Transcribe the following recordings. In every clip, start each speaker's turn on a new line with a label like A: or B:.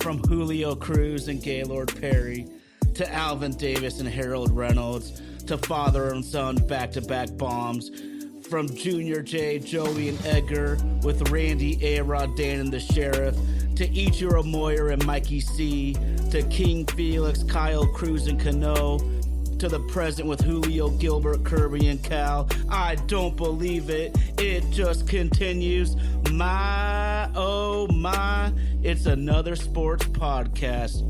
A: From Julio Cruz and Gaylord Perry to Alvin Davis and Harold Reynolds to father and son back-to-back bombs. From Junior J, Joey, and Edgar with Randy, A-Rod, Dan, and the Sheriff to Ichiro Moyer and Mikey C to King Felix, Kyle Cruz, and Cano to the present with Julio, Gilbert, Kirby, and Cal. I don't believe it. It just continues. My, oh my, it's another sports podcast.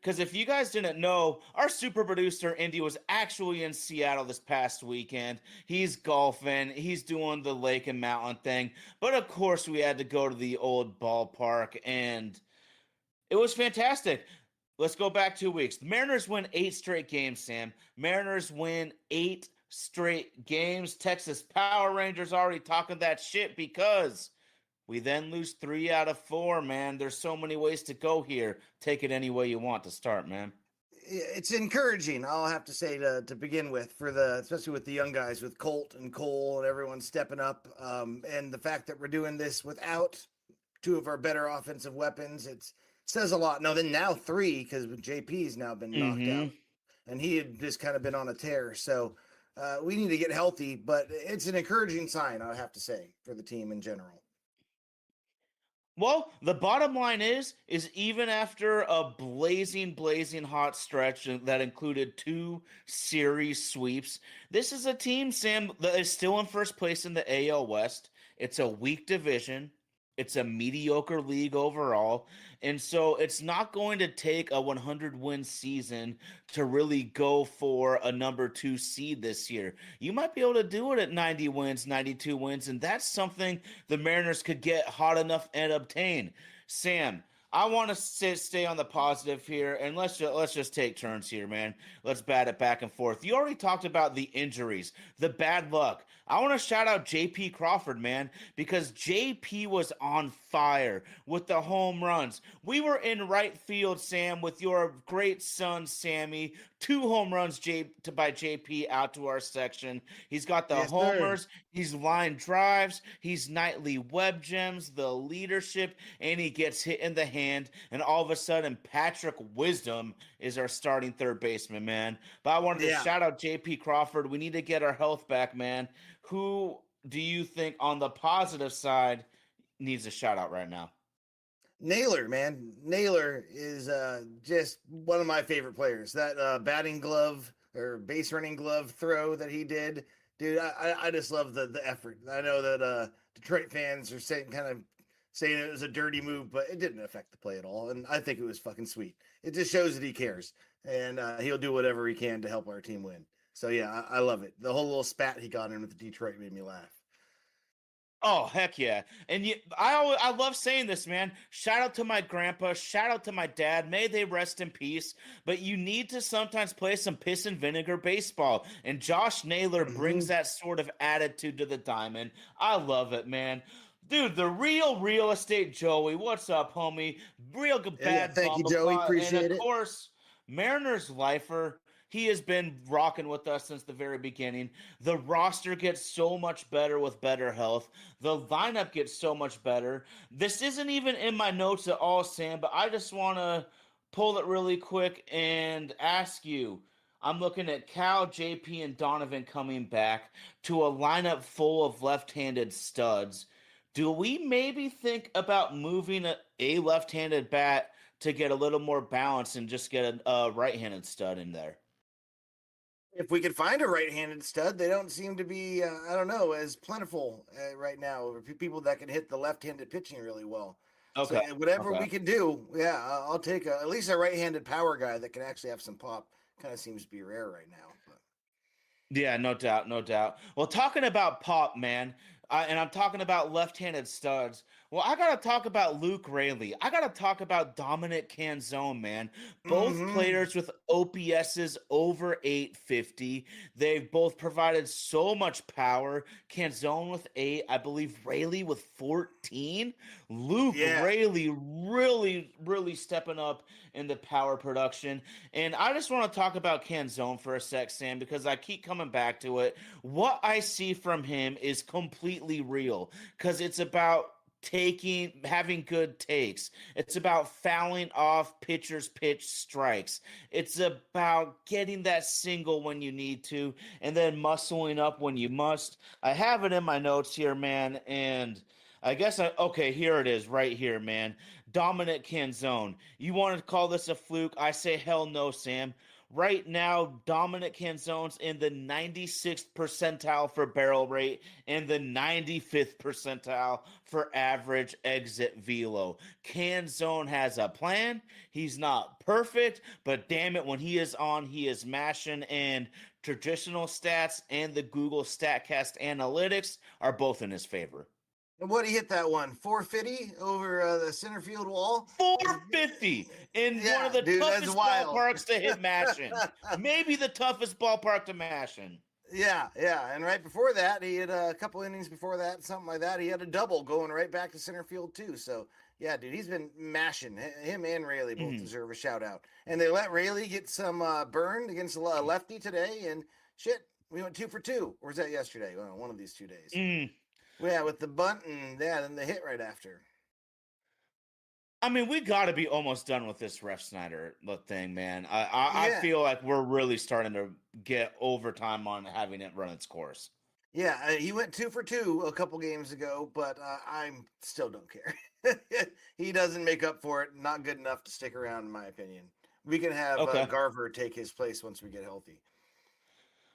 A: Because if you guys didn't know, our super producer, Indy, was actually in Seattle this past weekend. He's golfing. He's doing the lake and mountain thing. But, of course, we had to go to the old ballpark, and it was fantastic. Let's go back 2 weeks. The Mariners win 8 straight games, Sam. Mariners win 8 straight games. Texas Power Rangers already talking that shit because we then lose 3 out of 4, man. There's so many ways to go here. Take it any way you want to start, man.
B: It's encouraging, I'll have to say, to begin with, especially with the young guys, with Colt and Cole and everyone stepping up. And the fact that we're doing this without 2 of our better offensive weapons, it says a lot. Now 3, because JP's now been knocked out. And he had just kind of been on a tear. So we need to get healthy, but it's an encouraging sign, I have to say, for the team in general.
A: Well, the bottom line is even after a blazing hot stretch that included 2 series sweeps, this is a team, Sam, that is still in first place in the AL West. It's a weak division. It's a mediocre league overall. And so it's not going to take a 100-win season to really go for a number 2 seed this year. You might be able to do it at 90 wins, 92 wins, and that's something the Mariners could get hot enough and obtain. Sam, I want to stay on the positive here, and let's just take turns here, man. Let's bat it back and forth. You already talked about the injuries, the bad luck. I want to shout out J.P. Crawford, man, because J.P. was on fire with the home runs. We were in right field, Sam, with your great son, Sammy. 2 home runs by J.P. out to our section. He's got the homers. Sir. He's line drives. He's nightly web gems, the leadership, and he gets hit in the hand. And all of a sudden, Patrick Wisdom is our starting third baseman, man. But I wanted to shout out J.P. Crawford. We need to get our health back, man. Who do you think on the positive side needs a shout out right now?
B: Naylor, man. Naylor is just one of my favorite players. That batting glove or base running glove throw that he did, dude, I just love the effort. I know that Detroit fans are saying it was a dirty move, but it didn't affect the play at all. And I think it was fucking sweet. It just shows that he cares, and he'll do whatever he can to help our team win. So, yeah, I love it. The whole little spat he got in with Detroit made me laugh.
A: Oh, heck yeah. And I love saying this, man. Shout out to my grandpa. Shout out to my dad. May they rest in peace. But you need to sometimes play some piss and vinegar baseball. And Josh Naylor brings that sort of attitude to the diamond. I love it, man. Dude, the real estate Joey. What's up, homie? Real good bad.
B: Thank you, Joey. Appreciate it.
A: And, of course, Mariners lifer. He has been rocking with us since the very beginning. The roster gets so much better with better health. The lineup gets so much better. This isn't even in my notes at all, Sam, but I just want to pull it really quick and ask you. I'm looking at Cal, JP, and Donovan coming back to a lineup full of left-handed studs. Do we maybe think about moving a left-handed bat to get a little more balance and just get a right-handed stud in there?
B: If we could find a right-handed stud, they don't seem to be, as plentiful right now. People that can hit the left-handed pitching really well. Okay. So whatever we can do, I'll take at least a right-handed power guy that can actually have some pop. Kind of seems to be rare right now. But.
A: Yeah, no doubt. Well, talking about pop, man, and I'm talking about left-handed studs, Well, I gotta talk about Luke Raley. I gotta talk about Dominic Canzone, man. Both
B: Mm-hmm.
A: players with OPSs over 850. They've both provided so much power. Canzone with 8, I believe Raley with 14. Luke
B: Yeah.
A: Raley really stepping up in the power production. And I just want to talk about Canzone for a sec, Sam, because I keep coming back to it. What I see from him is completely real because it's about having good takes. It's about fouling off pitchers' pitch strikes. It's about getting that single when you need to and then muscling up when you must. I have it in my notes here, man, and okay, here it is right here, man. Dominic Canzone. You want to call this a fluke? I say hell no, Sam. Right now, Dominic Canzone's in the 96th percentile for barrel rate and the 95th percentile for average exit velo. Canzone has a plan. He's not perfect, but damn it, when he is on, he is mashing. And traditional stats and the Google StatCast analytics are both in his favor.
B: And what he hit that one? 450 over the center field wall?
A: 450 in one
B: Yeah,
A: of the
B: dude, that's
A: toughest
B: wild.
A: ballparks to hit mash in. Maybe the toughest ballpark to mash in.
B: Yeah, yeah. And right before that, he had a couple innings before that, something like that. He had a double going right back to center field, too. So, yeah, dude, he's been mashing. Him and Rayleigh both deserve a shout out. And they let Rayleigh get some burn against a lefty today. And shit, we went 2 for 2. Or was that yesterday? One of these 2 days. Yeah, with the bunt and then the hit right after.
A: I mean, we got to be almost done with this Ref Snyder thing, man. I
B: Yeah.
A: feel like we're really starting to get overtime on having it run its course.
B: Yeah, he went 2 for 2 a couple games ago, but I still don't care. He doesn't make up for it. Not good enough to stick around, in my opinion. We can have
A: Okay.
B: Garver take his place once we get healthy.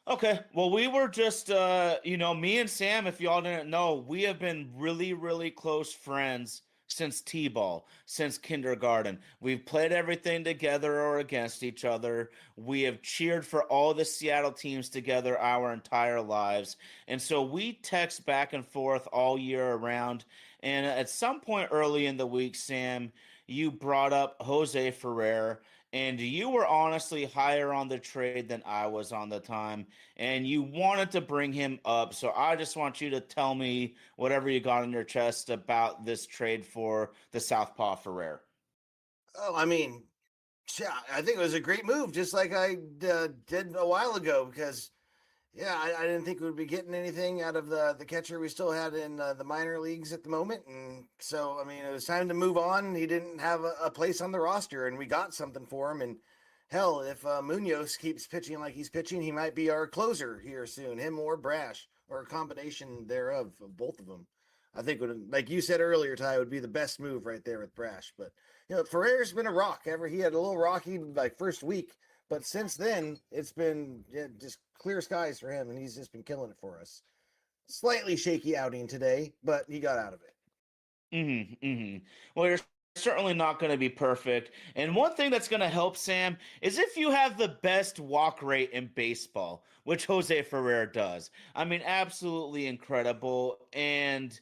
A: Okay. Well, we were just, me and Sam, if y'all didn't know, we have been really close friends since T-ball, since kindergarten. We've played everything together or against each other. We have cheered for all the Seattle teams together our entire lives. And so we text back and forth all year around. And at some point early in the week, Sam, you brought up Jose Ferrer. And you were honestly higher on the trade than I was on the time, and you wanted to bring him up. So I just want you to tell me whatever you got on your chest about this trade for the Southpaw Ferrer.
B: Oh, I mean, yeah, I think it was a great move, just like I did a while ago, because yeah, I didn't think we would be getting anything out of the catcher we still had in the minor leagues at the moment. And so, I mean, it was time to move on. He didn't have a place on the roster, and we got something for him. And hell, if Munoz keeps pitching like he's pitching, he might be our closer here soon, him or Brash, or a combination thereof of both of them. I think, would, like you said earlier, Ty, would be the best move right there with Brash. But, Ferrer's been a rock. He had a little rocky, like, first week. But since then, it's been just clear skies for him, and he's just been killing it for us. Slightly shaky outing today, but he got out of it.
A: Well, you're certainly not going to be perfect. And one thing that's going to help, Sam, is if you have the best walk rate in baseball, which Jose Ferrer does. I mean, absolutely incredible. And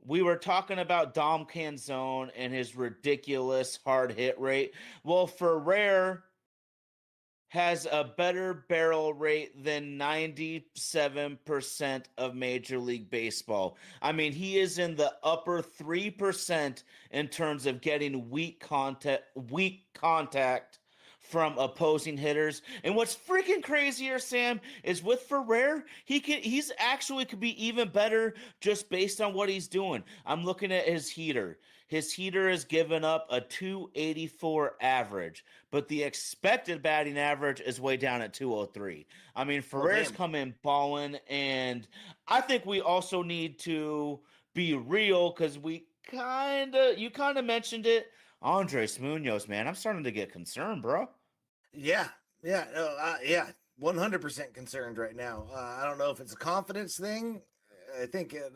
A: we were talking about Dom Canzone and his ridiculous hard hit rate. Well, Ferrer has a better barrel rate than 97% of Major League Baseball. I mean, he is in the upper 3% in terms of getting weak contact from opposing hitters. And what's freaking crazier, Sam, is with Ferrer, he's actually could be even better just based on what he's doing. I'm looking at his heater. His heater has given up a 284 average, but the expected batting average is way down at 203. I mean, Ferrer's come in balling, and I think we also need to be real because you kind of mentioned it. Andres Munoz, man, I'm starting to get concerned, bro.
B: Yeah, yeah, yeah. 100% concerned right now. I don't know if it's a confidence thing. I think it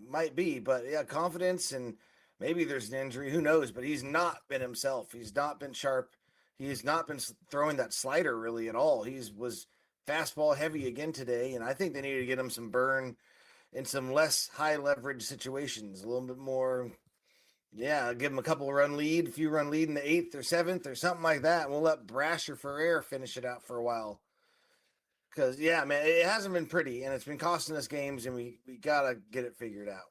B: might be, but yeah, confidence, and maybe there's an injury. Who knows? But he's not been himself. He's not been sharp. He's not been throwing that slider really at all. Was fastball heavy again today, and I think they need to get him some burn. in some less high leverage situations, a little bit more. Yeah, give him a few run lead in the 8th or 7th or something like that. And we'll let Brash or Ferrer finish it out for a while. Because, yeah, man, it hasn't been pretty, and it's been costing us games, and we got to get it figured out.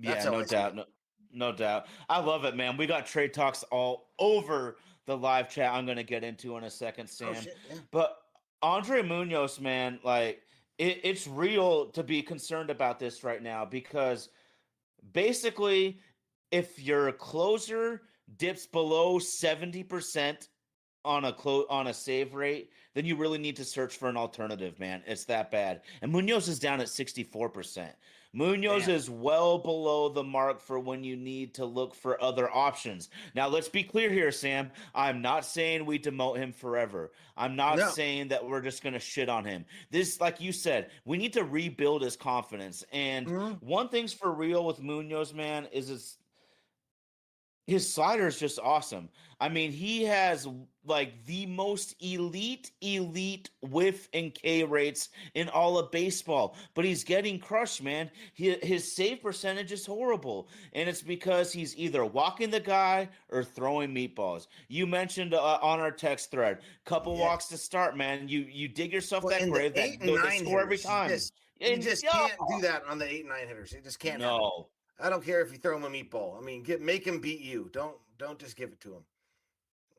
B: That's
A: Yeah,
B: how
A: no
B: I see
A: doubt.
B: it.
A: No doubt. I love it, man. We got trade talks all over the live chat I'm going to get into in a second,
B: Oh,
A: Sam.
B: shit, yeah.
A: But Andre Munoz, man, like it's real to be concerned about this right now because basically if your closer dips below 70% on a save rate, then you really need to search for an alternative, man. It's that bad. And Munoz is down at 64%. Munoz
B: Damn.
A: is well below the mark for when you need to look for other options. Now, let's be clear here, Sam. I'm not saying we demote him forever. I'm not
B: No.
A: saying that we're just going to shit on him. This, like you said, we need to rebuild his confidence. And
B: Mhm.
A: one thing's for real with Munoz, man, is his slider is just awesome. I mean, he has like the most elite whiff and K rates in all of baseball, but he's getting crushed, man. His save percentage is horrible, and it's because he's either walking the guy or throwing meatballs. You mentioned on our text thread, couple walks to
B: Yes.
A: start, man. You dig yourself
B: Well,
A: that
B: in the
A: grave
B: eight
A: that
B: and
A: they
B: nine
A: score every
B: hitters,
A: time.
B: you
A: And
B: just
A: yo,
B: can't do that on the 8 and 9 hitters. It just can't happen.
A: no.
B: I don't care if you throw him a meatball. I mean, make him beat you. Don't just give it to him.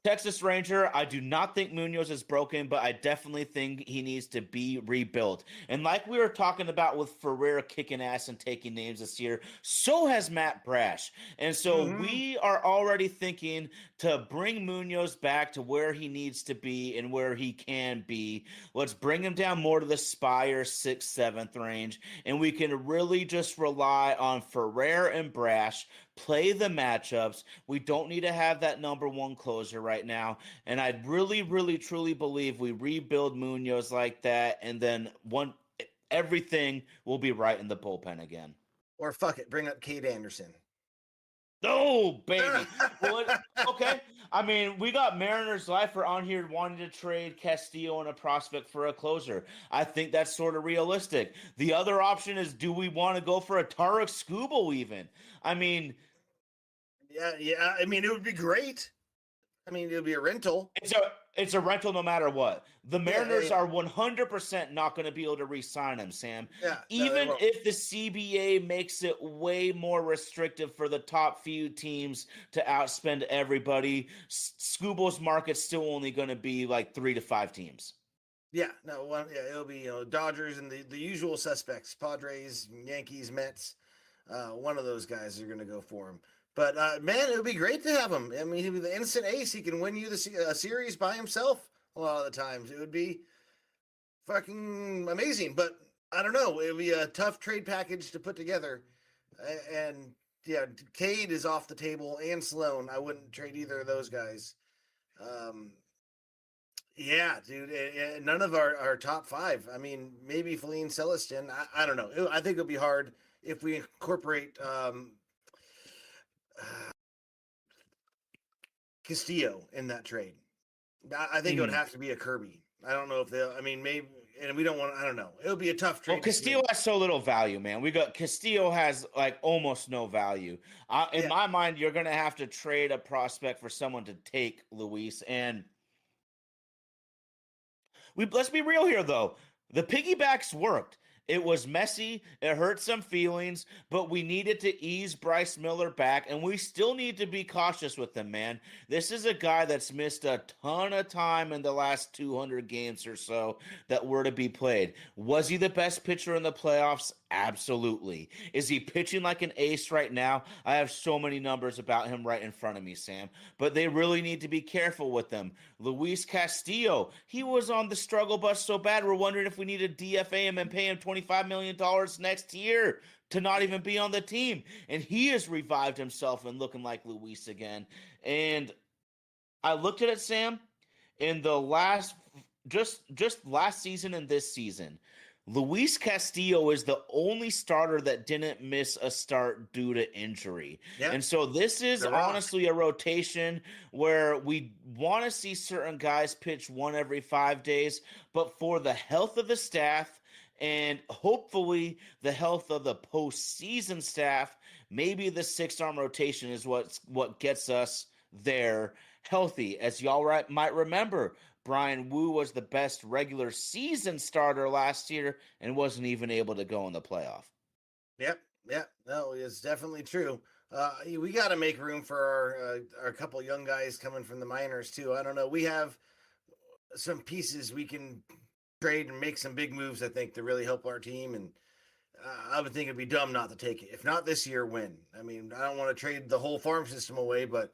A: Texas Ranger, I do not think Munoz is broken, but I definitely think he needs to be rebuilt. And like we were talking about with Ferrer kicking ass and taking names this year, so has Matt Brash. And so
B: Mm-hmm.
A: we are already thinking to bring Munoz back to where he needs to be and where he can be. Let's bring him down more to the Spire 6th, 7th range, and we can really just rely on Ferrer and Brash, play the matchups. We don't need to have that number one closer right now. And I really, truly believe we rebuild Munoz like that, and then everything will be right in the bullpen again.
B: Or fuck it, bring up Kate Anderson.
A: Oh, baby. Okay. I mean, we got Mariners Lifer on here wanting to trade Castillo and a prospect for a closer. I think that's sort of realistic. The other option is, do we want to go for a Tarek Skubal even? I mean,
B: Yeah. I mean, it would be great. I mean, it would be a rental.
A: it's a rental no matter what. The Mariners
B: Yeah.
A: are 100% not going to be able to re-sign him, Sam.
B: Yeah. No, they
A: Even
B: won't.
A: if the CBA makes it way more restrictive for the top few teams to outspend everybody, Scubal's market's still only going to be like 3 to 5 teams.
B: Yeah. No. It'll be Dodgers and the usual suspects: Padres, Yankees, Mets. One of those guys are going to go for him. But man, it would be great to have him. I mean, he'd be the instant ace. He can win you the series by himself a lot of the times. It would be fucking amazing. But I don't know. It would be a tough trade package to put together. And yeah, Cade is off the table, and Sloan. I wouldn't trade either of those guys. Um, yeah, dude. None of our top 5. I mean, maybe Feline Celestin. I don't know. I think it'll be hard if we incorporate Castillo in that trade. I think it would have to be a Kirby. I don't know if they'll. I mean, maybe, and we don't want. I don't know. It'll be a tough trade.
A: Well, Castillo has so little value, man. Castillo has like almost no value. In my mind, you're gonna have to trade a prospect for someone to take Luis. And let's be real here, though. The piggybacks worked. It was messy. It hurt some feelings, but we needed to ease Bryce Miller back, and we still need to be cautious with him, man. This is a guy that's missed a ton of time in the last 200 games or so that were to be played. Was he the best pitcher in the playoffs? Absolutely. Is he pitching like an ace right now? I have so many numbers about him right in front of me, Sam, but they really need to be careful with them. Luis Castillo, he was on the struggle bus so bad, we're wondering if we need to DFA him and pay him $25 million next year to not even be on the team. And he has revived himself and looking like Luis again. And I looked at it, Sam, in the just last season and this season. Luis Castillo is the only starter that didn't miss a start due to injury.
B: Yeah.
A: And so this is honestly a rotation where we want to see certain guys pitch 1 every 5 days, but for the health of the staff and hopefully the health of the postseason staff. Maybe the 6-arm rotation is what gets us there healthy. As y'all might remember, Brian Wu was the best regular season starter last year and wasn't even able to go in the playoff.
B: Yep, yep. No, it's definitely true. We got to make room for our couple young guys coming from the minors too. I don't know. We have some pieces we can trade and make some big moves. I think to really help our team, and I would think it'd be dumb not to take it. If not this year, when? I mean, I don't want to trade the whole farm system away, but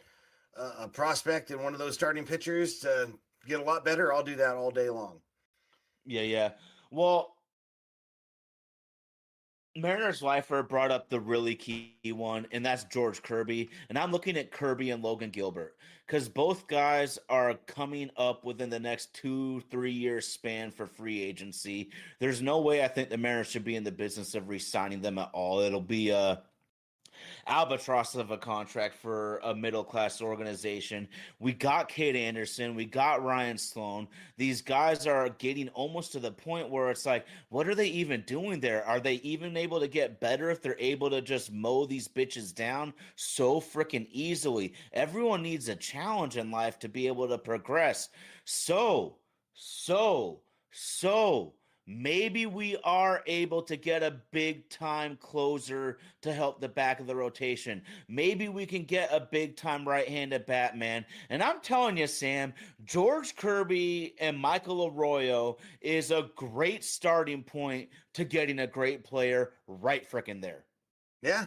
B: a prospect and one of those starting pitchers to get a lot better, I'll do that all day long.
A: Yeah. Well, Mariners Lifer brought up the really key one, and that's George Kirby. And I'm looking at Kirby and Logan Gilbert because both guys are coming up within the next 2-3 years span for free agency. There's no way I think the Mariners should be in the business of re-signing them at all. It'll be a albatross of a contract for a middle class organization. We got Kate Anderson, we got Ryan Sloan. These guys are getting almost to the point where it's like, what are they even doing there? Are they even able to get better if they're able to just mow these bitches down so freaking easily? Everyone needs a challenge in life to be able to progress. So maybe we are able to get a big time closer to help the back of the rotation. Maybe we can get a big time right-handed Batman. And I'm telling you, Sam, George Kirby and Michael Arroyo is a great starting point to getting a great player right frickin' there.
B: Yeah,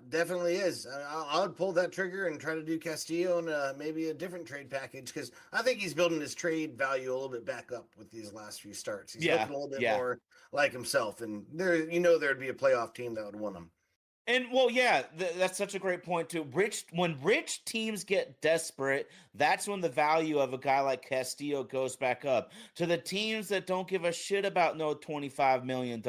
B: definitely is. I would pull that trigger and try to do Castillo and maybe a different trade package because I think he's building his trade value a little bit back up with these last few starts. He's looking a little bit more like himself, and there'd be a playoff team that would want him.
A: And that's such a great point too. When rich teams get desperate, that's when the value of a guy like Castillo goes back up. To the teams that don't give a shit about no $25 million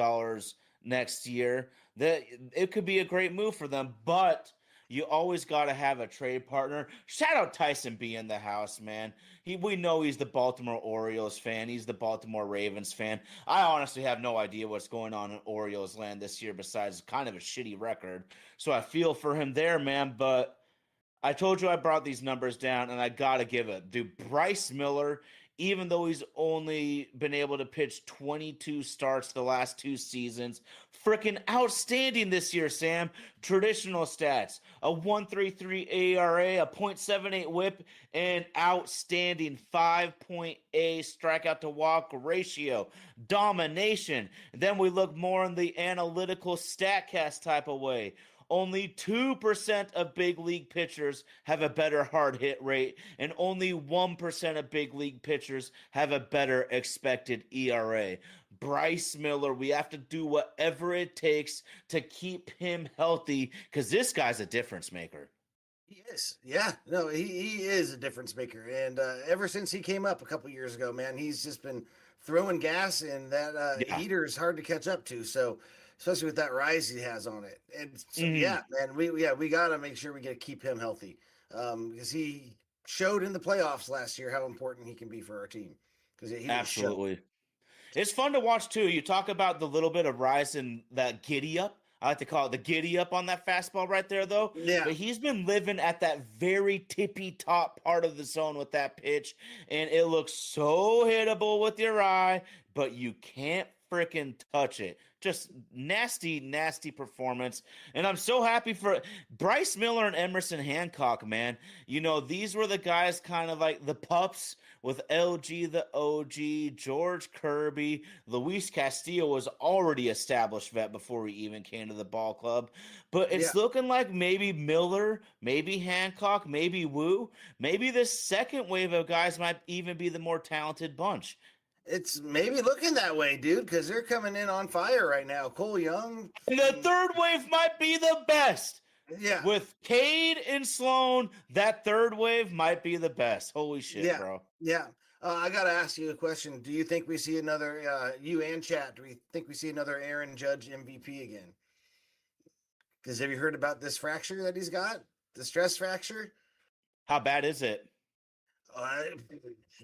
A: next year, that it could be a great move for them, but you always got to have a trade partner. Shout out Tyson B in the house, man. We know he's the Baltimore Orioles fan. He's the Baltimore Ravens fan. I honestly have no idea what's going on in Orioles land this year besides kind of a shitty record. So I feel for him there, man, but I told you I brought these numbers down, and I got to give it. Dude, Bryce Miller, even though he's only been able to pitch 22 starts the last 2 seasons, freaking outstanding this year, Sam. Traditional stats, a 1.33 ERA, a .78 whip, and outstanding 5.8 strikeout to walk ratio. Domination. Then we look more in the analytical StatCast type of way. Only 2% of big league pitchers have a better hard hit rate, and only 1% of big league pitchers have a better expected ERA. Bryce Miller, we have to do whatever it takes to keep him healthy because this guy's a difference maker.
B: He is. Yeah. No, he is a difference maker. And ever since he came up a couple years ago, man, he's just been throwing gas, and that heater is hard to catch up to. So, especially with that rise he has on it. And so, yeah, man, we got to make sure we get to keep him healthy because he showed in the playoffs last year how important he can be for our team. Because he
A: absolutely. It's fun to watch too. You talk about the little bit of rise in that giddy up. I like to call it the giddy up on that fastball right there, though.
B: Yeah.
A: But he's been living at that very tippy top part of the zone with that pitch, and it looks so hittable with your eye, but you can't freaking touch it. Just nasty performance. And I'm so happy for Bryce Miller and Emerson Hancock, man. You know, these were the guys kind of like the pups with LG the OG, George Kirby. Luis Castillo was already established vet before he even came to the ball club. But it's looking like maybe Miller, maybe Hancock, maybe Wu. Maybe this second wave of guys might even be the more talented bunch.
B: It's maybe looking that way, dude, because they're coming in on fire right now. Cole Young.
A: And the third wave might be the best.
B: Yeah.
A: With Cade and Sloan, that third wave might be the best. Holy shit, bro.
B: Yeah. I got to ask you a question. Do you think we see another, you and chat, do we think we see another Aaron Judge MVP again? Because have you heard about this fracture that he's got? The stress fracture?
A: How bad is it?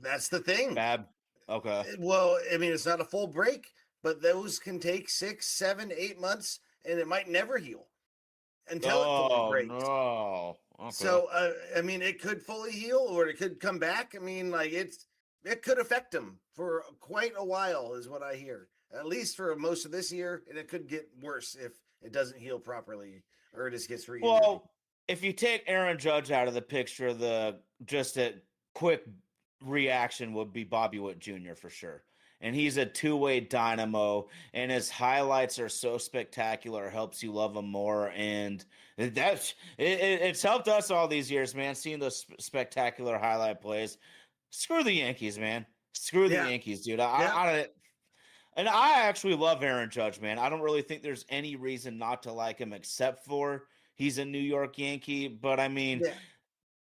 B: That's the thing.
A: Bad. Okay.
B: Well, I mean, it's not a full break, but those can take 6, 7, 8 months, and it might never heal until it fully
A: Oh
B: breaks.
A: no. Okay.
B: So, I mean, it could fully heal or it could come back. I mean, like it could affect him for quite a while, is what I hear. At least for most of this year, and it could get worse if it doesn't heal properly or it just gets re-injured.
A: Well, if you take Aaron Judge out of the picture, just a quick reaction would be Bobby Witt Jr. for sure. And he's a two-way dynamo, and his highlights are so spectacular, helps you love him more. And it's helped us all these years, man, seeing those spectacular highlight plays. Screw the Yankees, man. Screw the
B: Yeah,
A: Yankees, dude.
B: yeah,
A: And I actually love Aaron Judge, man. I don't really think there's any reason not to like him except for he's a New York Yankee. But I mean,
B: yeah.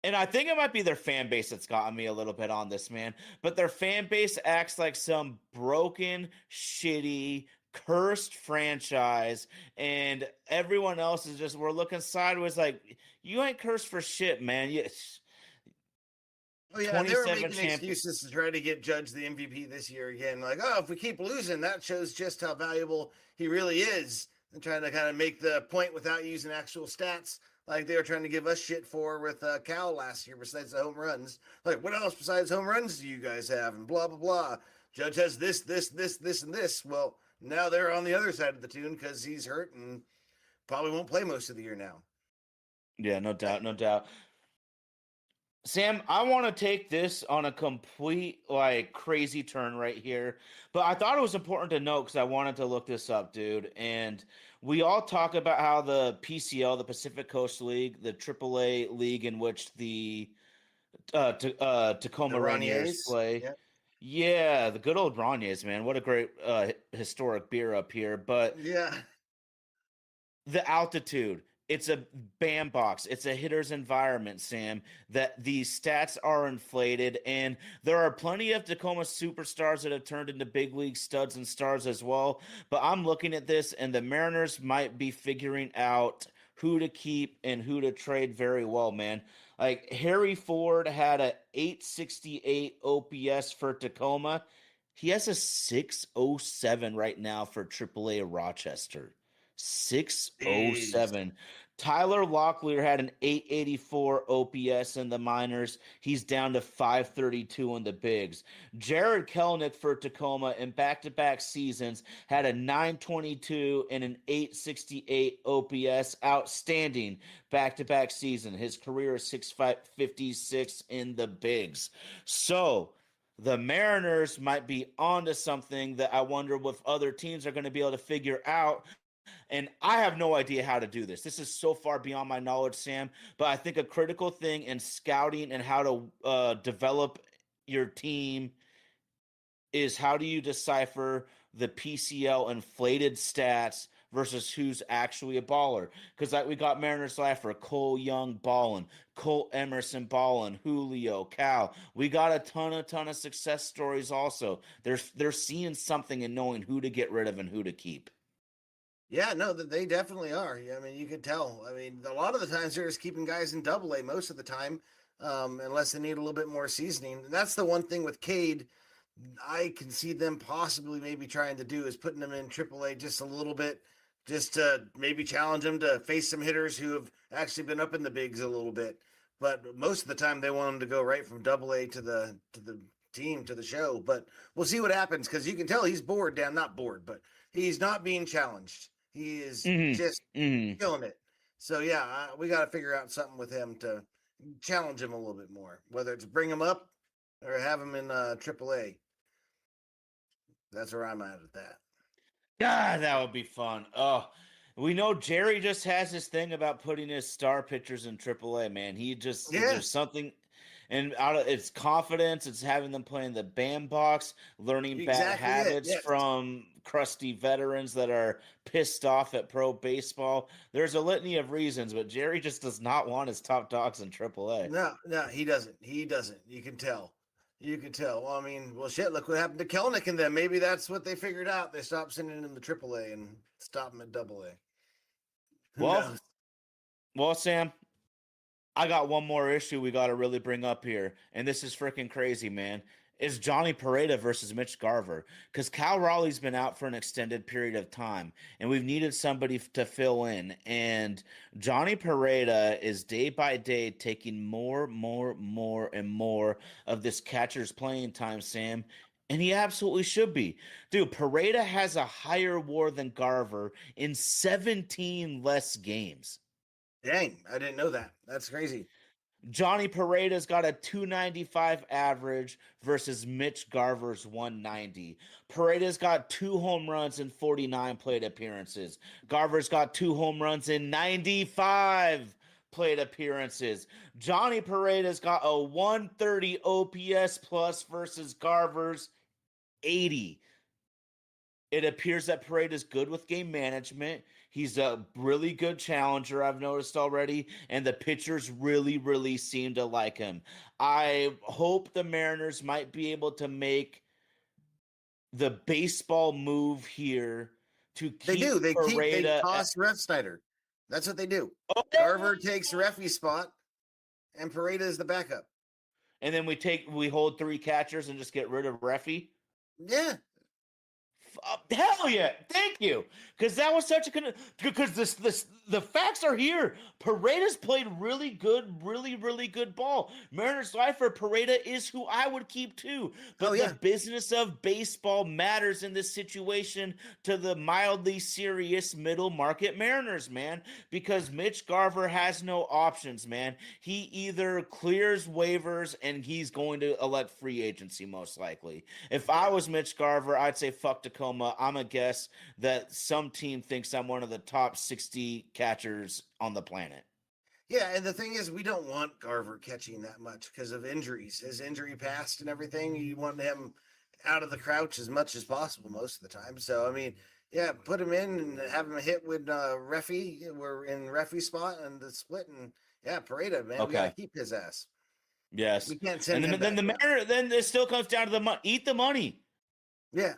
A: and I think it might be their fan base that's gotten me a little bit on this, man. But their fan base acts like some broken, shitty, cursed franchise. And everyone else is just, we're looking sideways like, you ain't cursed for shit, man. You,
B: Oh yeah, and they were
A: 27
B: making
A: champion.
B: excuses to try to get Judge the MVP this year again. Like, oh, if we keep losing, that shows just how valuable he really is. And trying to kind of make the point without using actual stats, like they were trying to give us shit for with Cal last year. Besides the home runs, like what else besides home runs do you guys have? And blah blah blah. Judge has this, this, this, this, and this. Well, now they're on the other side of the tune because he's hurt and probably won't play most of the year now.
A: Yeah, no doubt, no doubt. Sam, I want to take this on a complete, like, crazy turn right here. But I thought it was important to note because I wanted to look this up, dude. And we all talk about how the PCL, the Pacific Coast League, the AAA league in which the
B: The
A: Tacoma Rainiers
B: Raniers,
A: play.
B: yeah,
A: Yeah, the good old Rainiers, man. What a great historic beer up here. But
B: yeah.
A: the altitude, it's a bandbox, it's a hitter's environment, Sam, that these stats are inflated, and there are plenty of Tacoma superstars that have turned into big league studs and stars as well. But I'm looking at this, and the Mariners might be figuring out who to keep and who to trade very well, man. Like Harry Ford had a 868 OPS for Tacoma. He has a 607 right now for AAA Rochester.
B: Jeez.
A: 607. Tyler Locklear had an 884 OPS in the minors. He's down to 532 in the bigs. Jared Kelnick for Tacoma in back-to-back seasons had a 922 and an 868 OPS. Outstanding back-to-back season. His career is 656 in the bigs. So the Mariners might be onto something that I wonder if other teams are going to be able to figure out. And I have no idea how to do this. This is so far beyond my knowledge, Sam. But I think a critical thing in scouting and how to develop your team is how do you decipher the PCL inflated stats versus who's actually a baller? Because like we got Mariners Life for Cole Young balling, Cole Emerson balling, Julio, Cal. We got a ton of success stories also. They're seeing something and knowing who to get rid of and who to keep.
B: Yeah, no, they definitely are. I mean, you can tell. I mean, a lot of the times they're just keeping guys in Double A most of the time, unless they need a little bit more seasoning. And that's the one thing with Cade. I can see them possibly maybe trying to do is putting them in Triple A just a little bit, just to maybe challenge them to face some hitters who have actually been up in the bigs a little bit. But most of the time they want them to go right from Double A to the team to the show. But we'll see what happens because you can tell he's bored down, not bored, but he's not being challenged. He is just killing it. So yeah, we got to figure out something with him to challenge him a little bit more, whether it's bring him up or have him in AAA. That's where I'm at that.
A: God, that would be fun. Oh, we know Jerry just has this thing about putting his star pitchers in AAA, man. He just
B: Yeah,
A: there's something and out of it's confidence, it's having them play in the bandbox, learning bad
B: exactly it.
A: habits
B: Yes.
A: from crusty veterans that are pissed off at pro baseball. There's a litany of reasons, but Jerry just does not want his top dogs in AAA.
B: No, he doesn't. He doesn't. You can tell. You can tell. Well, I mean, well, shit. Look what happened to Kelnick and them. Maybe that's what they figured out. They stopped sending him to AAA and stop him at AA. Who
A: Well,
B: knows?
A: Sam, I got one more issue we got to really bring up here, and this is freaking crazy, man. is Johnny Pareda versus Mitch Garver, because Cal Raleigh's been out for an extended period of time, and we've needed somebody to fill in. And Johnny Pareda is day by day taking more, and more of this catcher's playing time, Sam. And he absolutely should be. Dude, Pareda has a higher WAR than Garver in 17 less games.
B: Dang, I didn't know that. That's crazy.
A: Johnny Pareda's got a 295 average versus Mitch Garver's 190. Pareda's got 2 home runs in 49 plate appearances. Garver's got 2 home runs in 95 plate appearances. Johnny Pareda's got a 130 OPS plus versus Garver's 80. It appears that Parade is good with game management. He's a really good challenger, I've noticed already, and the pitchers really seem to like him. I hope the Mariners might be able to make the baseball move here to
B: They
A: keep
B: do. They
A: Pareda.
B: toss Ref Snyder. That's what they do.
A: Oh!
B: Garver takes Refy's spot, and Pareda is the backup.
A: And then we hold 3 catchers and just get rid of Reffy.
B: Yeah.
A: Hell yeah, thank you, because that was such a because the facts are here. Pareda's played really good ball. Mariners lifer Pareda is who I would keep too. But the business of baseball matters in this situation to the mildly serious middle market Mariners, man, because Mitch Garver has no options, man. He either clears waivers and he's going to elect free agency most likely. If I was Mitch Garver, I'd say fuck Tacoma. I'm a guess that some team thinks I'm one of the top 60 catchers on the planet.
B: Yeah, and the thing is, we don't want Garver catching that much because of injuries. His injury past and everything, you want him out of the crouch as much as possible most of the time. So, I mean, yeah, put him in and have him hit with Reffy. We're in Reffy's spot and the split. And, yeah, Pareda, man, we got to keep his ass.
A: Yes.
B: We can't send him
A: then then it still comes down to the money. Eat the money.
B: Yeah.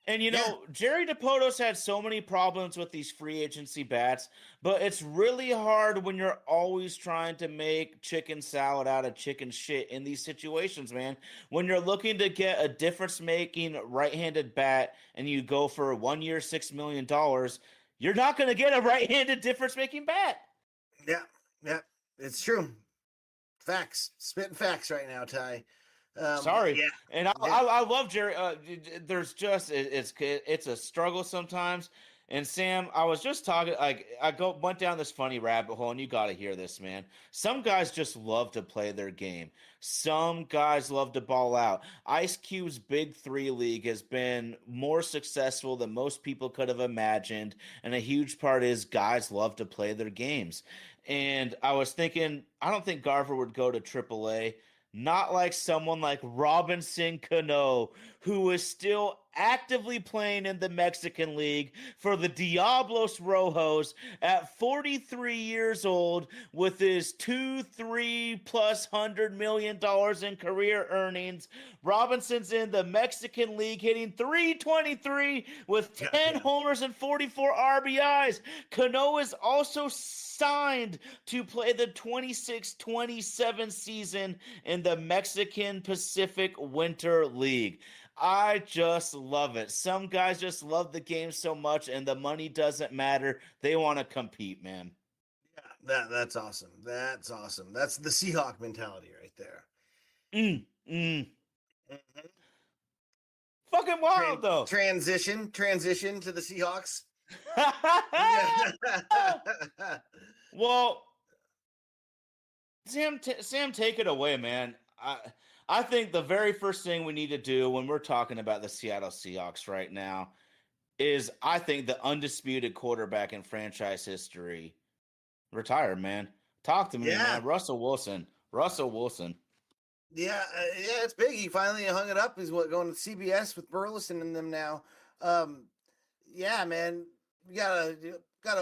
A: And, Jerry DePoto's had so many problems with these free agency bats, but it's really hard when you're always trying to make chicken salad out of chicken shit in these situations, man. When you're looking to get a difference-making right-handed bat and you go for 1 year, $6 million, you're not going to get a right-handed difference-making bat.
B: Yeah, it's true. Facts. Spitting facts right now, Ty.
A: Sorry, and I love Jerry. There's just it's a struggle sometimes. And Sam, I was just talking. Went down this funny rabbit hole, and you got to hear this, man. Some guys just love to play their game. Some guys love to ball out. Ice Cube's Big 3 League has been more successful than most people could have imagined, and a huge part is guys love to play their games. And I was thinking, I don't think Garver would go to AAA. Not like someone like Robinson Cano, who is still actively playing in the Mexican League for the Diablos Rojos at 43 years old with his 2-3 plus $100 million in career earnings. Robinson's in the Mexican League hitting .323 with 10 homers and 44 RBIs. Cano is also signed to play the 26-27 season in the Mexican Pacific Winter League. I just love it. Some guys just love the game so much and the money doesn't matter. They want to compete, man.
B: Yeah, that's awesome. That's awesome. That's the Seahawk mentality right there.
A: Mm-hmm. Fucking wild, though.
B: Transition to the Seahawks.
A: Well, Sam, take it away, man. I think the very first thing we need to do when we're talking about the Seattle Seahawks right now is, I think, the undisputed quarterback in franchise history retired, man. Talk to me, man. Russell Wilson.
B: Yeah, it's big. He finally hung it up. He's going to CBS with Burleson and them now. Yeah, man, we gotta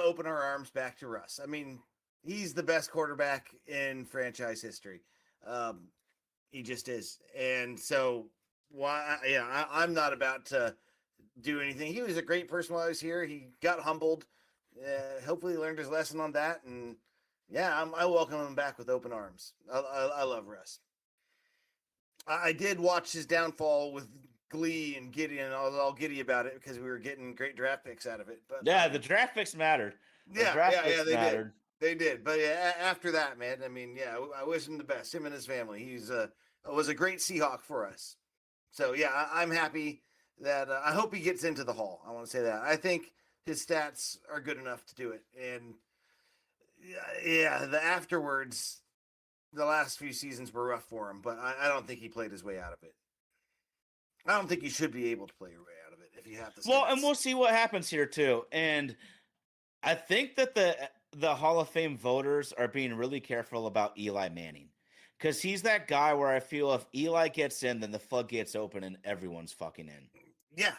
B: open our arms back to Russ. I mean, he's the best quarterback in franchise history. He just is, and so why? Yeah, I'm not about to do anything. He was a great person while I was here. He got humbled. Hopefully, he learned his lesson on that, and yeah, I welcome him back with open arms. I love Russ. I did watch his downfall with glee and giddy, and I was all giddy about it because we were getting great draft picks out of it. But
A: Yeah, the draft picks mattered. The
B: yeah,
A: draft
B: yeah, yeah,
A: picks
B: they did.
A: mattered.
B: They did. But yeah, after that, man, I mean, yeah, I wish him the best. Him and his family. He's was a great Seahawk for us. So yeah, I'm happy that I hope he gets into the Hall. I want to say that. I think his stats are good enough to do it. And yeah, the afterwards, the last few seasons were rough for him, but I don't think he played his way out of it. I don't think you should be able to play your way out of it if you have the stats.
A: Well, and we'll see what happens here too. And I think that the Hall of Fame voters are being really careful about Eli Manning. Because he's that guy where I feel if Eli gets in, then the floodgates open and everyone's fucking in.
B: Yeah,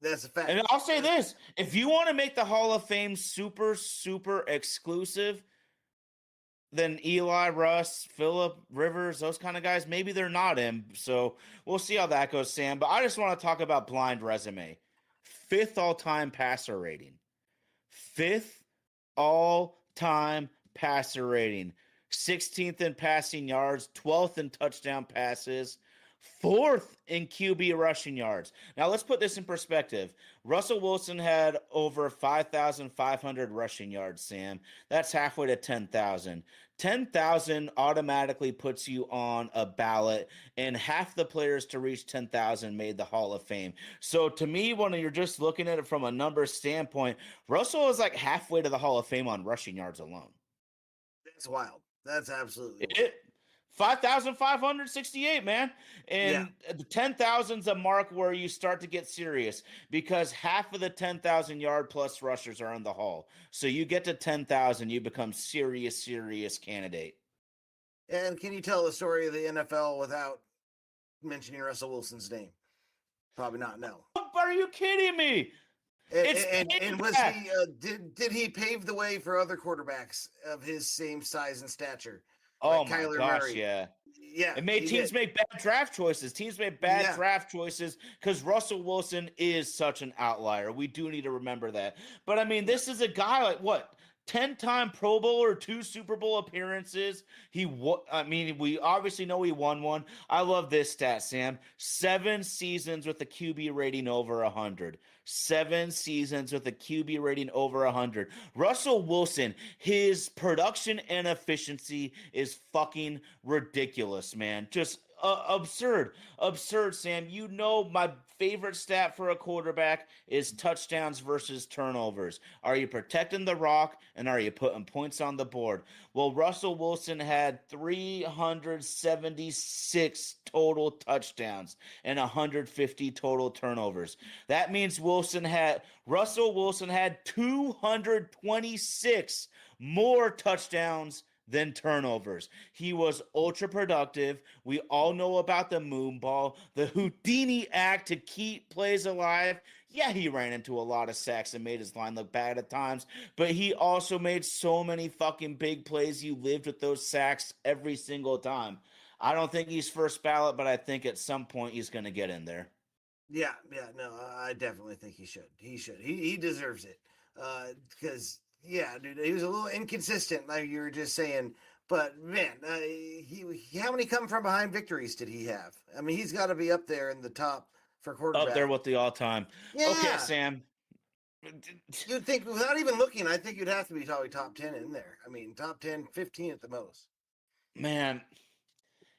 B: that's a fact.
A: And I'll say this: if you want to make the Hall of Fame super, super exclusive, then Eli, Russ, Phillip, Rivers, those kind of guys, maybe they're not in. So we'll see how that goes, Sam. But I just want to talk about blind resume. 5th all-time passer rating. 5th all-time passer rating. 16th in passing yards, 12th in touchdown passes, 4th in QB rushing yards. Now, let's put this in perspective. Russell Wilson had over 5,500 rushing yards, Sam. That's halfway to 10,000. 10,000 automatically puts you on a ballot, and half the players to reach 10,000 made the Hall of Fame. So, to me, when you're just looking at it from a numbers standpoint, Russell is like halfway to the Hall of Fame on rushing yards alone.
B: That's wild. That's absolutely wild.
A: 5,568, man. And the 10,000's a mark where you start to get serious because half of the 10,000 yard plus rushers are in the Hall. So you get to 10,000, you become serious candidate.
B: And can you tell the story of the NFL without mentioning Russell Wilson's name? Probably not. No.
A: Are you kidding me?
B: And was he did he pave the way for other quarterbacks of his same size and stature?
A: Oh
B: like
A: my
B: Kyler
A: gosh,
B: Murray?
A: yeah.
B: Yeah.
A: It made teams make bad draft choices. Teams made bad draft choices because Russell Wilson is such an outlier. We do need to remember that. But I mean, this is a guy like what? 10-time Pro Bowler, 2 Super Bowl appearances. We obviously know he won one. I love this stat, Sam. 7 seasons with a QB rating over 100. 7 seasons with a QB rating over 100. Russell Wilson, his production and efficiency is fucking ridiculous, man. Just absurd, Sam. You know my favorite stat for a quarterback is touchdowns versus turnovers. Are you protecting the rock and are you putting points on the board? Well, Russell Wilson had 376 total touchdowns and 150 total turnovers. That means Russell Wilson had 226 more touchdowns than turnovers. He was ultra productive. We all know about the moon ball, the Houdini act to keep plays alive. Yeah, he ran into a lot of sacks and made his line look bad at times, but he also made so many fucking big plays. You lived with those sacks every single time. I don't think he's first ballot, but I think at some point he's going to get in there.
B: Yeah, no, I definitely think he should. He deserves it. Because yeah, dude, he was a little inconsistent, like you were just saying. But man, how many come from behind victories did he have? I mean, he's got to be up there in the top for quarterback.
A: Up there with the all-time. Yeah. Okay, Sam.
B: You'd think, without even looking, I think you'd have to be probably top 10 in there. I mean, top 10, 15 at the most.
A: Man,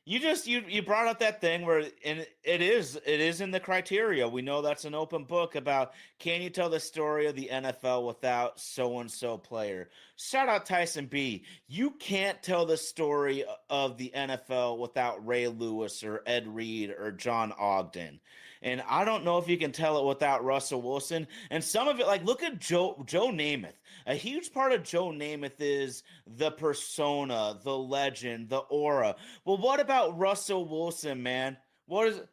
A: you brought up that thing where, and it is in the criteria. We know that's an open book about can you tell the story of the NFL without so-and-so player. Shout out Tyson B. You can't tell the story of the NFL without Ray Lewis or Ed Reed or John Ogden. And I don't know if you can tell it without Russell Wilson. And some of it, like, look at Joe Namath. A huge part of Joe Namath is the persona, the legend, the aura. Well, what about Russell Wilson, man? What is it?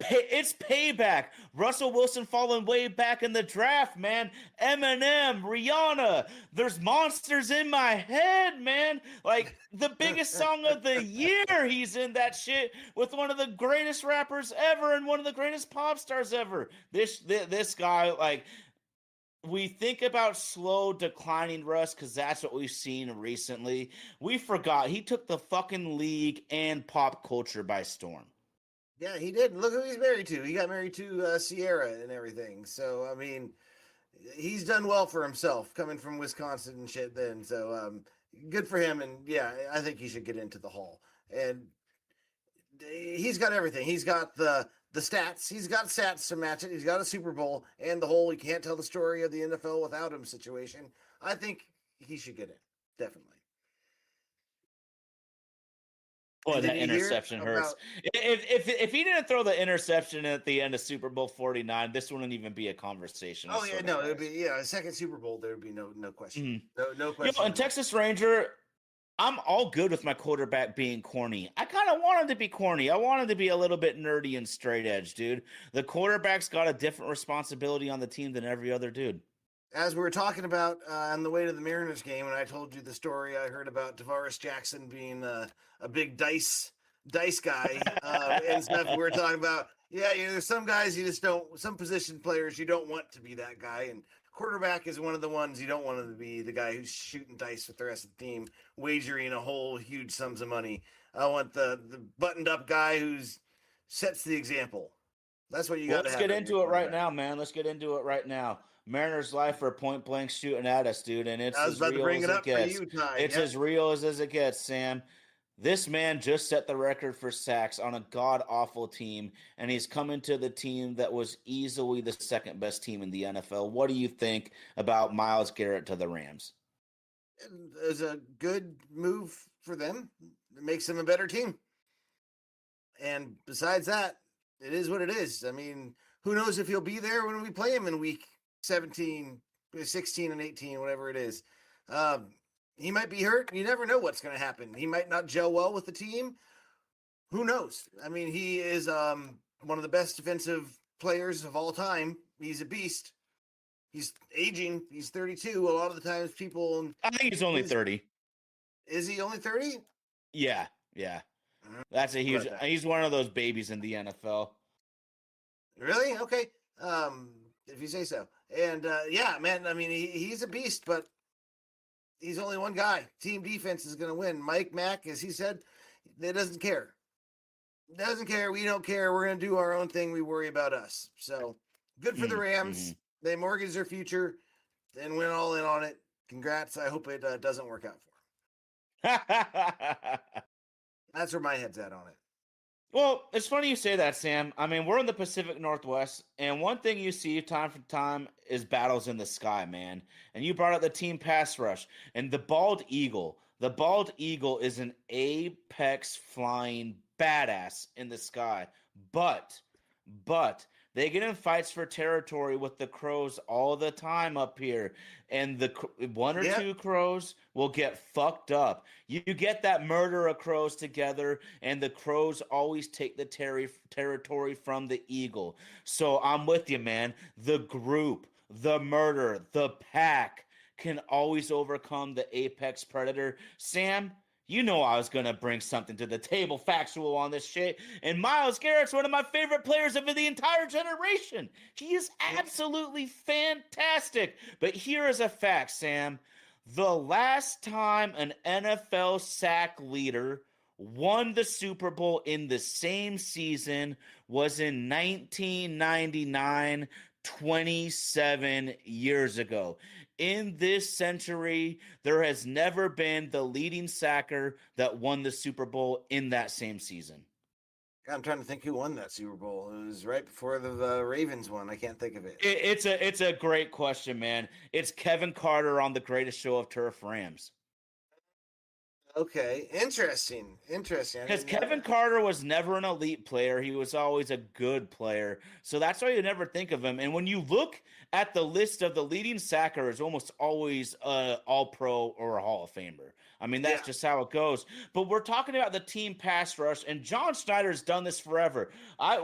A: It's payback. Russell Wilson falling way back in the draft, man. Eminem, Rihanna. There's monsters in my head, man. Like the biggest song of the year, he's in that shit with one of the greatest rappers ever and one of the greatest pop stars ever. This guy, like, we think about slow declining Russ because that's what we've seen recently. We forgot he took the fucking league and pop culture by storm.
B: Yeah, he did. Look who he's married to. He got married to Sierra and everything. So I mean, he's done well for himself coming from Wisconsin and shit. Then so good for him. And yeah, I think he should get into the Hall. And he's got everything. He's got the stats. He's got stats to match it. He's got a Super Bowl and the whole "you can't tell the story of the NFL without him" situation. I think he should get in, definitely.
A: Boy, that interception hurts. If he didn't throw the interception at the end of Super Bowl 49, this wouldn't even be a conversation.
B: Oh yeah, no, it'd be a second Super Bowl. There would be no question, no question.
A: And Texas Ranger, I'm all good with my quarterback being corny. I kind of want him to be corny. I want him to be a little bit nerdy and straight edge, dude. The quarterback's got a different responsibility on the team than every other dude.
B: As we were talking about on the way to the Mariners game, and I told you the story I heard about Tavares Jackson being a big dice guy and stuff. We were talking about, there's some guys you just don't, some position players you don't want to be that guy, and quarterback is one of the ones you don't want to be, the guy who's shooting dice with the rest of the team, wagering a whole huge sums of money. I want the buttoned up guy who's sets the example. That's what you got to have.
A: Let's get into it right now, man. Let's get into it right now. Mariners life are point blank shooting at us, dude, and it's as real as it gets. It's as real as it gets, Sam. This man just set the record for sacks on a god-awful team, and he's coming to the team that was easily the second best team in the NFL. What do you think about Myles Garrett to the Rams?
B: It's a good move for them. It makes them a better team. And besides that, it is what it is. I mean, who knows if he'll be there when we play him in week 17, 16, and 18, whatever it is. He might be hurt. You never know what's going to happen. He might not gel well with the team. Who knows? I mean, he is one of the best defensive players of all time. He's a beast. He's aging. He's 32. A lot of the times people...
A: I think he's only 30.
B: Is he only 30?
A: Yeah. That's a huge... He's one of those babies in the NFL.
B: Really? Okay. If you say so. And yeah, man, I mean, he's a beast, but he's only one guy. Team defense is going to win. Mike Mack, as he said, he doesn't care. Doesn't care. We don't care. We're going to do our own thing. We worry about us. So good for the Rams. Mm-hmm. They mortgage their future and went all in on it. Congrats. I hope it doesn't work out for them. That's where my head's at on it.
A: Well, it's funny you say that, Sam. I mean, we're in the Pacific Northwest, and one thing you see time from time is battles in the sky, man. And you brought up the team pass rush and the bald eagle. The bald eagle is an apex flying badass in the sky, but they get in fights for territory with the crows all the time up here, and the one or two crows will get fucked up. You get that murder of crows together, and the crows always take the territory from the eagle. So I'm with you, man. The group, the murder, the pack can always overcome the apex predator. Sam, you know I was going to bring something to the table factual on this shit. And Myles Garrett's one of my favorite players of the entire generation. He is absolutely fantastic. But here is a fact, Sam. The last time an NFL sack leader won the Super Bowl in the same season was in 1999, 27 years ago. In this century, there has never been the leading sacker that won the Super Bowl in that same season.
B: I'm trying to think who won that Super Bowl. It was right before the Ravens won. I can't think of it.
A: It's a great question, man. It's Kevin Carter on the Greatest Show of Turf, Rams.
B: Okay, interesting.
A: Because Kevin Carter was never an elite player. He was always a good player. So that's why you never think of him. And when you look at the list of the leading sackers, almost always all-pro or a Hall of Famer. I mean, that's just how it goes. But we're talking about the team pass rush, and John Schneider's done this forever.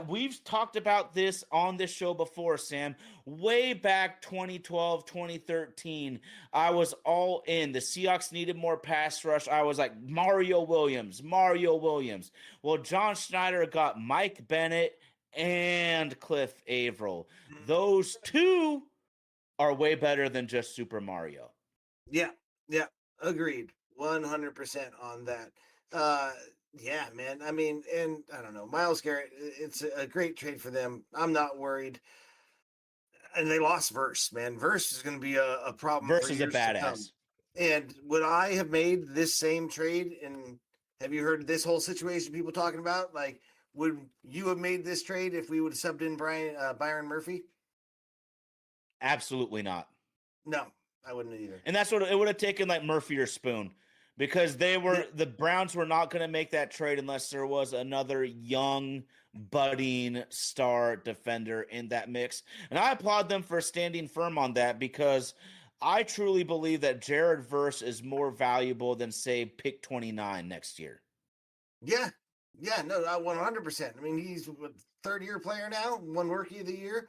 A: We've talked about this on this show before, Sam. Way back 2012, 2013, I was all in. The Seahawks needed more pass rush. I was like, Mario Williams. Well, John Schneider got Mike Bennett and Cliff Averill. Those two are way better than just Super Mario.
B: Yeah, yeah, agreed, 100% on that. Yeah, man. I mean, and I don't know, Miles Garrett. It's a great trade for them. I'm not worried. And they lost Verse, man. Verse is going to be a problem for
A: Versus a
B: years to come.
A: badass.
B: And would I have made this same trade? And have you heard this whole situation people talking about? Like, would you have made this trade if we would have subbed in Byron Murphy?
A: Absolutely not.
B: No, I wouldn't either.
A: And that's what it would have taken, like Murphy or Spoon, because the Browns were not going to make that trade unless there was another young, budding star defender in that mix. And I applaud them for standing firm on that, because I truly believe that Jared Verse is more valuable than, say, pick 29 next year.
B: Yeah, yeah, no, 100%. I mean, he's a third-year player now, won Rookie of the Year.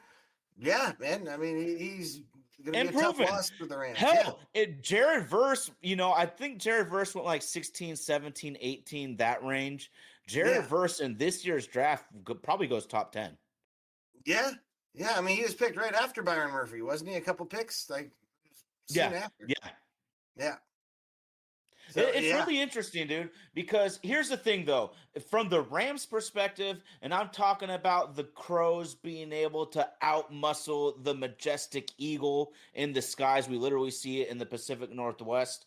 B: Yeah, man. I mean, he's going to be a tough loss for the Rams.
A: Hell, Jared Verse, I think Jared Verse went like 16, 17, 18, that range. Jared Verse in this year's draft probably goes top 10.
B: Yeah. Yeah. I mean, he was picked right after Byron Murphy, wasn't he? A couple picks, like soon after.
A: Yeah.
B: Yeah.
A: So, it's really interesting, dude, because here's the thing, though. From the Rams' perspective, and I'm talking about the Crows being able to outmuscle the majestic eagle in the skies. We literally see it in the Pacific Northwest.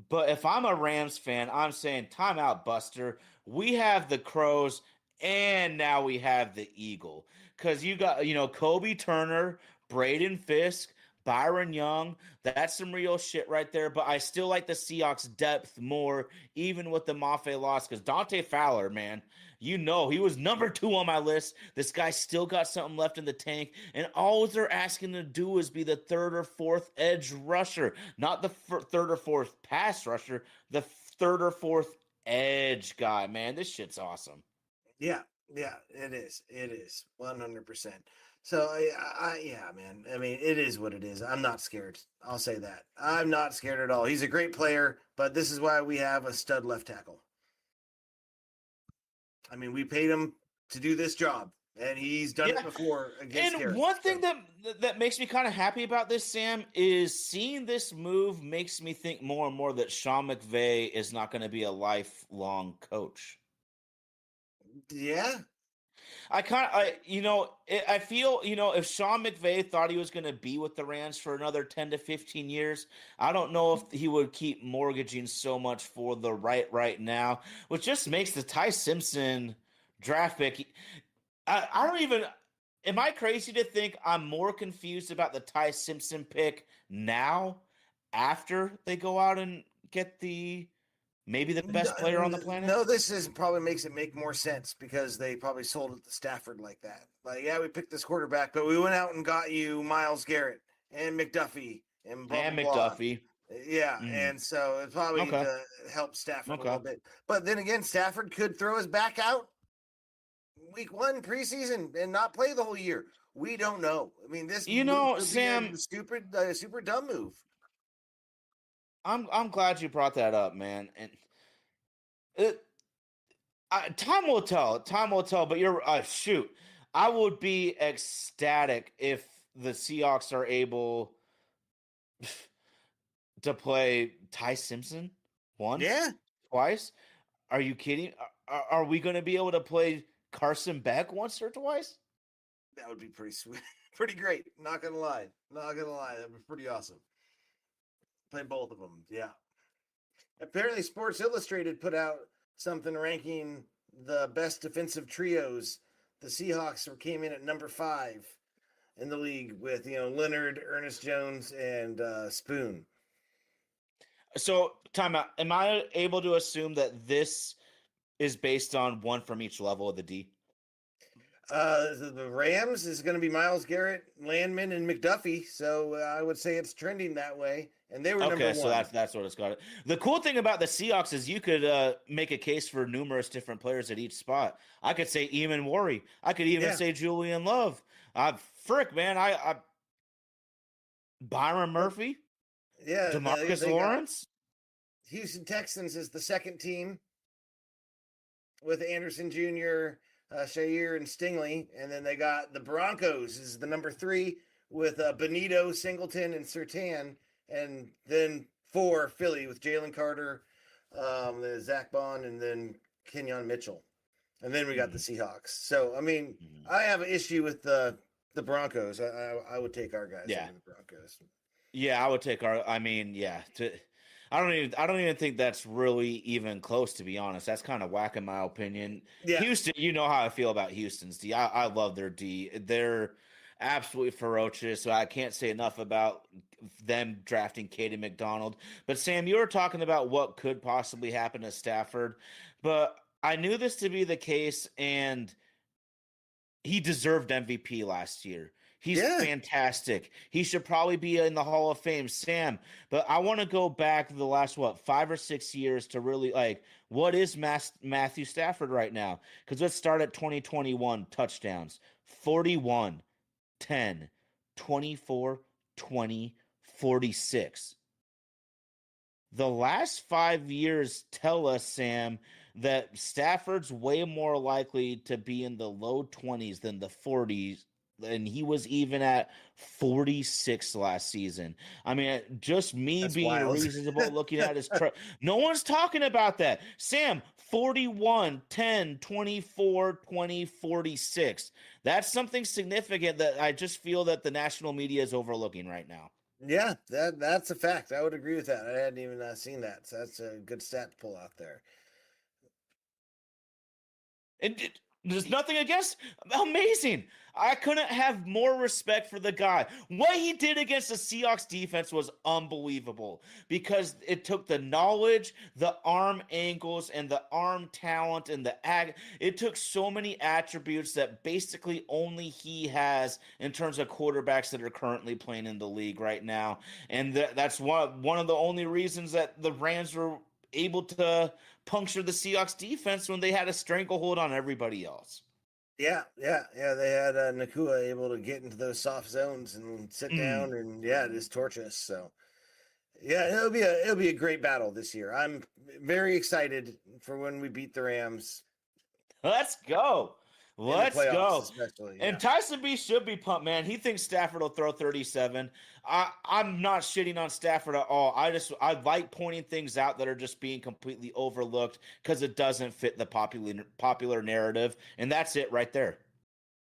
A: But if I'm a Rams fan, I'm saying, time out, Buster. We have the Crows, and now we have the Eagle. Because you got, Kobe Turner, Braden Fisk, Byron Young. That's some real shit right there. But I still like the Seahawks' depth more, even with the Mafe loss. Because Dante Fowler, man, he was number 2 on my list. This guy still got something left in the tank. And all they're asking to do is be the 3rd or 4th edge rusher. Not the 3rd or 4th pass rusher. The 3rd or 4th edge guy, man. This shit's awesome.
B: Yeah. Yeah, it is. It is 100%. So yeah, man. I mean, it is what it is. I'm not scared. I'll say that. I'm not scared at all. He's a great player, but this is why we have a stud left tackle. I mean, we paid him to do this job, and he's done it before against Garrett.
A: One thing that makes me kind of happy about this, Sam, is seeing this move makes me think more and more that Sean McVay is not going to be a lifelong coach.
B: Yeah.
A: I feel, if Sean McVay thought he was going to be with the Rams for another 10 to 15 years, I don't know if he would keep mortgaging so much for the right now, which just makes the Ty Simpson draft pick. I don't even, am I crazy to think I'm more confused about the Ty Simpson pick now after they go out and get maybe the best player on the planet?
B: No, this probably makes it make more sense because they probably sold it to Stafford like that. Like, yeah, we picked this quarterback, but we went out and got you Miles Garrett and McDuffie and blah, blah,
A: McDuffie.
B: Yeah, and so it's probably to help Stafford a little bit. But then again, Stafford could throw his back out week 1 preseason and not play the whole year. We don't know. I mean, this
A: Sam,
B: super dumb move.
A: I'm glad you brought that up, man. And time will tell. Time will tell. But you're shoot. I would be ecstatic if the Seahawks are able to play Ty Simpson once, twice. Are you kidding? Are we going to be able to play Carson Beck once or twice?
B: That would be pretty sweet, pretty great. Not gonna lie. That'd be pretty awesome. Play both of them, yeah. Apparently, Sports Illustrated put out something ranking the best defensive trios. The Seahawks came in at number 5 in the league with Leonard, Ernest Jones, and Spoon.
A: So, time out. Am I able to assume that this is based on one from each level of the D?
B: The Rams is going to be Myles Garrett, Landman, and McDuffie. So I would say it's trending that way. And they were number 1.
A: So that's what it's got. The cool thing about the Seahawks is you could make a case for numerous different players at each spot. I could say Eamon Worry. I could even say Julian Love. Frick, man. I Byron Murphy.
B: Yeah.
A: DeMarcus Lawrence.
B: Houston Texans is the second team with Anderson Jr., Shair and Stingley. And then they got the Broncos is the number 3 with Benito, Singleton, and Surtain, and then 4 Philly with Jalen Carter, then Zach Bond, and then Kenyon Mitchell, and then we got the Seahawks. So I mean, I have an issue with the Broncos. I would take our guys over the Broncos.
A: Yeah, I would take our. I mean, yeah. I don't even think that's really even close, to be honest. That's kind of whack in my opinion.
B: Yeah.
A: Houston, you know how I feel about Houston's D. I love their D. They're absolutely ferocious. So I can't say enough about them drafting Katie McDonald. But Sam, you were talking about what could possibly happen to Stafford, but I knew this to be the case, and he deserved MVP last year. He's fantastic. He should probably be in the Hall of Fame, Sam. But I want to go back the last, 5 or 6 years to really, what is Matthew Stafford right now? Because let's start at 2021 touchdowns. 41, 10, 24, 20, 46. The last 5 years tell us, Sam, that Stafford's way more likely to be in the low 20s than the 40s, and he was even at 46 last season. I mean, just me
B: That's
A: being
B: wild.
A: reasonable looking at his no one's talking about that. Sam, 41, 10, 24, 20, 46. That's something significant that I just feel that the national media is overlooking right now.
B: Yeah, that's a fact. I would agree with that. I hadn't even seen that. So that's a good stat to pull out there.
A: And there's nothing against. Amazing. I couldn't have more respect for the guy. What he did against the Seahawks defense was unbelievable because it took the knowledge, the arm angles, and the arm talent, and it took so many attributes that basically only he has in terms of quarterbacks that are currently playing in the league right now. And that's one of the only reasons that the Rams were able to puncture the Seahawks defense when they had a stranglehold on everybody else.
B: Yeah. They had Nakua able to get into those soft zones and sit down and just torch us. So it'll be a great battle this year. I'm very excited for when we beat the Rams.
A: Let's go. Let's go.
B: Especially,
A: And Tyson B should be pumped, man. He thinks Stafford will throw 37. I'm not shitting on Stafford at all. I like pointing things out that are just being completely overlooked because it doesn't fit the popular narrative, and that's it right there.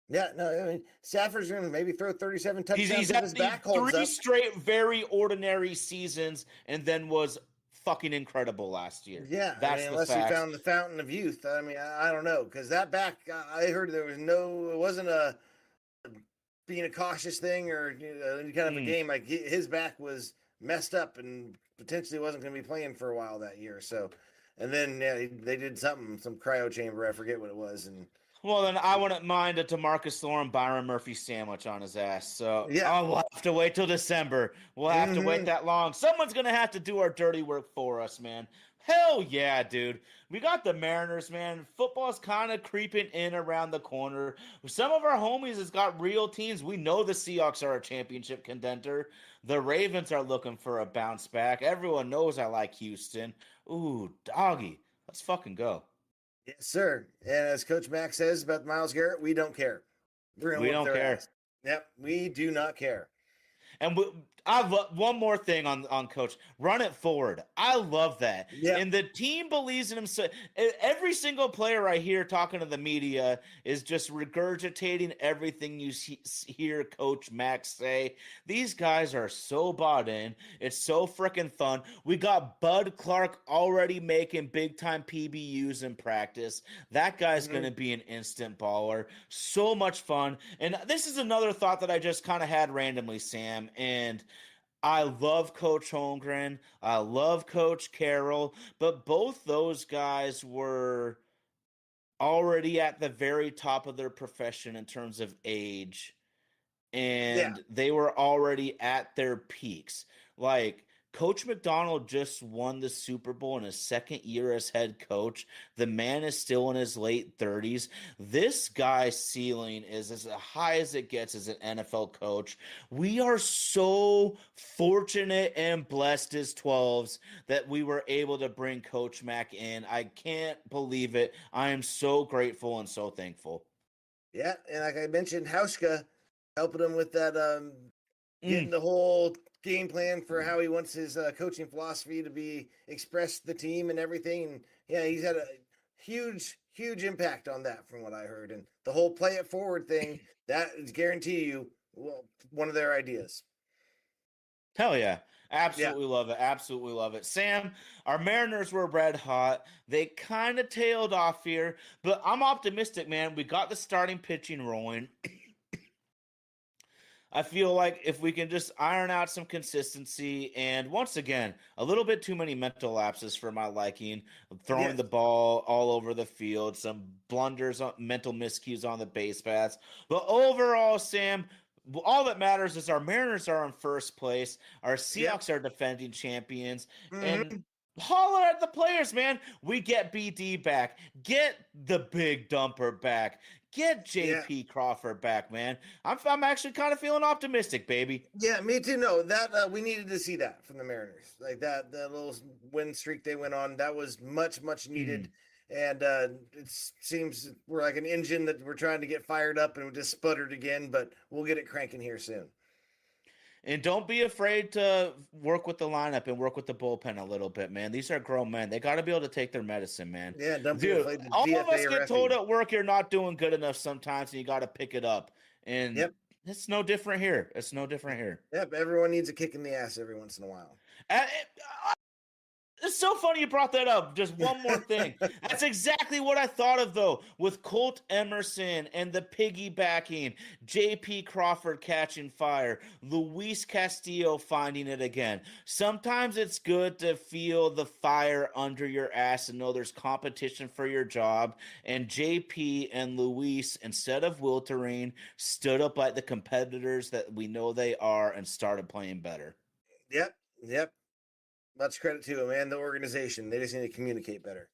B: Yeah, no, I mean Stafford's going to maybe throw 37 touchdowns.
A: He's
B: if his back holds
A: 3
B: up.
A: straight very ordinary seasons, and then was fucking incredible last year.
B: Yeah,
A: that's
B: unless he found the fountain of youth. I mean, I don't know, because that back, I heard it wasn't a being a cautious thing or any kind of a game. Like his back was messed up and potentially wasn't going to be playing for a while that year. So, and then they did some cryo chamber. I forget what it was. And
A: well, then I wouldn't mind a DeMarcus Thorne, Byron Murphy sandwich on his ass. So we'll have to wait till December. We'll have to wait that long. Someone's going to have to do our dirty work for us, man. Hell yeah, dude. We got the Mariners, man. Football's kind of creeping in around the corner. Some of our homies has got real teams. We know the Seahawks are a championship contender. The Ravens are looking for a bounce back. Everyone knows I like Houston. Ooh, doggy. Let's fucking go.
B: Yes, sir. And as Coach Mack says about Myles Garrett, we don't care.
A: We don't care.
B: Yep, we do not care.
A: And I love one more thing on Coach. Run it forward. I love that.
B: Yeah.
A: And the team believes in himself. Every single player I hear talking to the media is just regurgitating everything you hear Coach Max say. These guys are so bought in. It's so freaking fun. We got Bud Clark already making big-time PBUs in practice. That guy's going to be an instant baller. So much fun. And this is another thought that I just kind of had randomly, Sam. And I love Coach Holmgren. I love Coach Carroll. But both those guys were already at the very top of their profession in terms of age. And they were already at their peaks. Like, Coach McDonald just won the Super Bowl in his second year as head coach. The man is still in his late 30s. This guy's ceiling is as high as it gets as an NFL coach. We are so fortunate and blessed as 12s that we were able to bring Coach Mack in. I can't believe it. I am so grateful and so thankful.
B: Yeah, and like I mentioned, Hauschka helping him with that, getting the whole game plan for how he wants his coaching philosophy to be expressed to the team and everything. And yeah, he's had a huge impact on that from what I heard. And the whole play it forward thing, that is guarantee you one of their ideas.
A: Hell yeah. Absolutely love it. Absolutely love it. Sam, our Mariners were red hot. They kind of tailed off here, but I'm optimistic, man. We got the starting pitching rolling. I feel like if we can just iron out some consistency, and once again, a little bit too many mental lapses for my liking, throwing the ball all over the field, some blunders, mental miscues on the base paths. But overall, Sam, all that matters is our Mariners are in first place. Our Seahawks are defending champions. And holler at the players, man. We get BD back. Get the big dumper back. Get JP Crawford back, man. I'm actually kind of feeling optimistic, baby.
B: Yeah, me too. No, that we needed to see that from the Mariners. Like that little win streak they went on, that was much needed. And it seems we're like an engine that we're trying to get fired up and we just sputtered again, but we'll get it cranking here soon.
A: And don't be afraid to work with the lineup and work with the bullpen a little bit, man. These are grown men. They got to be able to take their medicine, man.
B: Yeah, don't be afraid to
A: all of us get told at work you're not doing good enough sometimes, and you got to pick it up. And it's no different here. It's no different here.
B: Yep, everyone needs a kick in the ass every once in a while.
A: It's so funny you brought that up. Just one more thing. That's exactly what I thought of, though, with Colt Emerson and the piggybacking, J.P. Crawford catching fire, Luis Castillo finding it again. Sometimes it's good to feel the fire under your ass and know there's competition for your job. And J.P. and Luis, instead of wiltering, stood up like the competitors that we know they are and started playing better.
B: Yep. Much credit to them and the organization. They just need to communicate better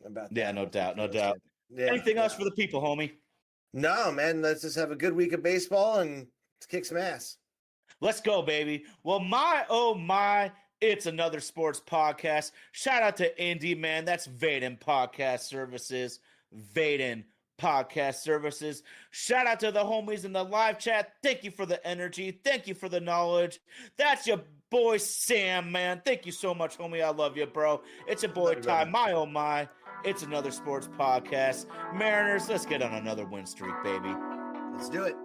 B: about that.
A: Yeah, no doubt.
B: Yeah,
A: anything else for the people, homie?
B: No, man. Let's just have a good week of baseball and let's kick some ass.
A: Let's go, baby. Well, my, it's another sports podcast. Shout out to Indy, man. That's Vaden Podcast Services. Vaden Podcast Services. Shout out to the homies in the live chat. Thank you for the energy. Thank you for the knowledge. That's your boy Sam, man. Thank you so much, homie. I love you, bro. It's your boy Ty. My oh my. It's another sports podcast. Mariners, let's get on another win streak, baby.
B: Let's do it.